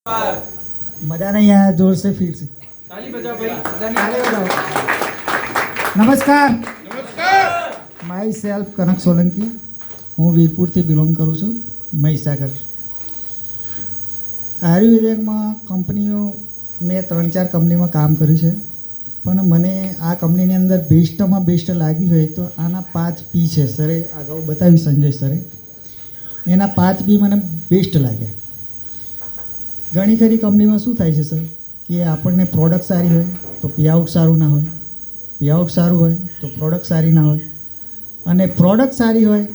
मजा नहीं आया, जोर से फिर से ताली बजाओ भाई। ताली बजाओ। नमस्कार, माई सेल्फ कनक सोलंकी, હું વીરપુરથી બિલોંગ કરું છું, મહીસાગર. આયુર્વેદિકમાં કંપનીઓ મેં 3-4 કંપનીમાં કામ કર્યું છે, પણ મને આ કંપનીની અંદર બેસ્ટમાં બેસ્ટ લાગ્યું હોય તો આના 5 P છે. સરે અગાઉ બતાવ્યું સંજય સરે, એના 5 P મને બેસ્ટ લાગ્યા. ઘણી ખરી કંપનીમાં શું થાય છે સર કે આપણને પ્રોડક્ટ સારી હોય તો પેઆઉટ સારું ના હોય, પેઆઉટ સારું હોય તો પ્રોડક્ટ સારી ના હોય, અને પ્રોડક્ટ સારી હોય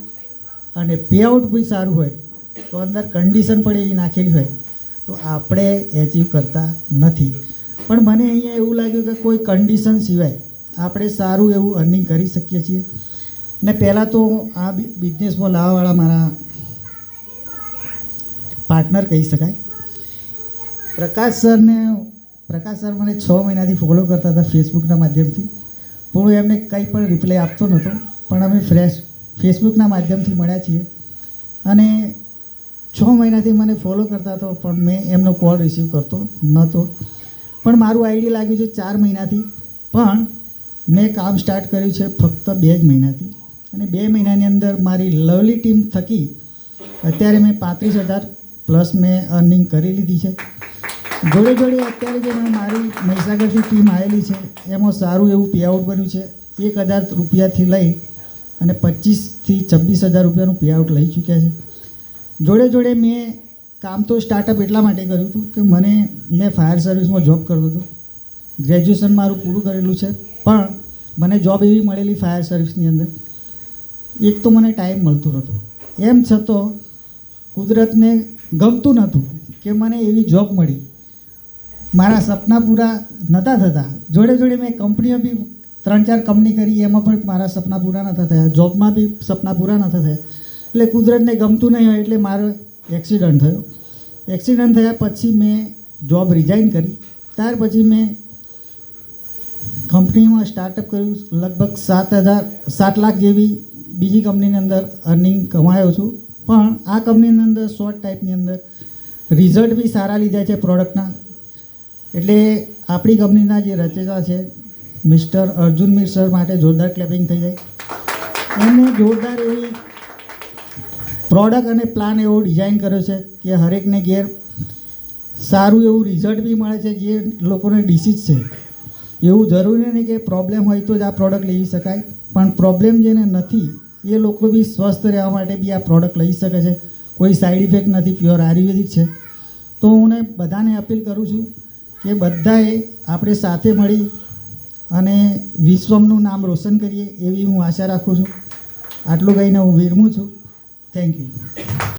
અને પેઆઉટ બી સારું હોય તો અંદર કન્ડિશન પણ એવી નાખેલી હોય તો આપણે એચીવ કરતા નથી. પણ મને અહીંયા એવું લાગ્યું કે કોઈ કન્ડિશન સિવાય આપણે સારું એવું અર્નિંગ કરી શકીએ છીએ. ને પહેલાં તો આ બિઝનેસમાં લાવવાવાળા મારા પાર્ટનર કહી શકાય, પ્રકાશ સર મને 6 મહિનાથી ફોલો કરતા હતા ફેસબુકના માધ્યમથી. હું એમને કંઈ પણ રિપ્લાય આપતો નહોતો, પણ અમે ફેસબુકના માધ્યમથી મળ્યા છીએ અને 6 મહિનાથી મને ફોલો કરતા હતો, પણ મેં એમનો કોલ રિસીવ કરતો નહોતો. પણ મારું આઈડી લાગ્યું છે 4 મહિનાથી, પણ મેં કામ સ્ટાર્ટ કર્યું છે ફક્ત 2 જ મહિનાથી, અને 2 મહિનાની અંદર મારી લવલી ટીમ થકી અત્યારે મેં 35,000+ મેં અર્નિંગ કરી લીધી છે. જોડે અત્યારે જે મારી મહીસાગરથી ટીમ આવેલી છે એમાં સારું એવું પેઆઉટ બન્યું છે. 1,000 રૂપિયાથી લઈ અને 25,000 થી 26,000 રૂપિયાનું પેઆઉટ લઈ ચૂક્યા છે. જોડે મેં કામ તો સ્ટાર્ટઅપ એટલા માટે કર્યું હતું કે મેં ફાયર સર્વિસમાં જોબ કરતો હતો. ગ્રેજ્યુએશન મારું પૂરું કરેલું છે, પણ મને જોબ એવી મળેલી ફાયર સર્વિસની અંદર, એક તો મને ટાઈમ મળતો નહોતો, એમ છતાં કુદરતને ગમતું નહોતું કે મને એવી જોબ મળી. મારા સપના પૂરા નહોતા થતા. જોડે મેં કંપનીઓ બી 3-4 કંપની કરી, એમાં પણ મારા સપના પૂરા નહોતા થયા, જોબમાં બી સપના પૂરા નહોતા થયા. એટલે કુદરતને ગમતું નહીં હોય એટલે મારો એક્સિડન્ટ થયો. એક્સિડન્ટ થયા પછી મેં જોબ રિઝાઇન કરી. ત્યાર પછી મેં કંપનીમાં સ્ટાર્ટઅપ કર્યું. લગભગ 7 લાખ જેવી બીજી કંપનીની અંદર અર્નિંગ કમાયો છું. પણ આ કંપનીની અંદર શોર્ટ ટાઈપની અંદર રિઝલ્ટ બી સારા લીધા છે પ્રોડક્ટના. એટલે આપણી કંપનીના જે રચેતા છે મિસ્ટર અર્જુન મીર સર માટે જોરદાર ક્લેપિંગ થઈ જાય. એમને જોરદાર એવી પ્રોડક્ટ અને પ્લાન એવો ડિઝાઇન કર્યો છે કે હરેકને ઘેર સારું એવું રિઝલ્ટ બી મળે છે. જે લોકોને ડિસીઝ છે, એવું જરૂરી નહીં કે પ્રોબ્લેમ હોય તો જ આ પ્રોડક્ટ લઈ શકાય, પણ પ્રોબ્લેમ જેને નથી એ લોકો બી સ્વસ્થ રહેવા માટે બી આ પ્રોડક્ટ લઈ શકે છે. કોઈ સાઈડ ઇફેક્ટ નથી, પ્યોર આયુર્વેદિક છે. તો હું બધાને અપીલ કરું છું કે બધાએ આપણે સાથે મળી અને વિશ્વનું નામ રોશન કરીએ એવી હું આશા રાખું છું. આટલું કહીને હું વિરમું છું. Thank you.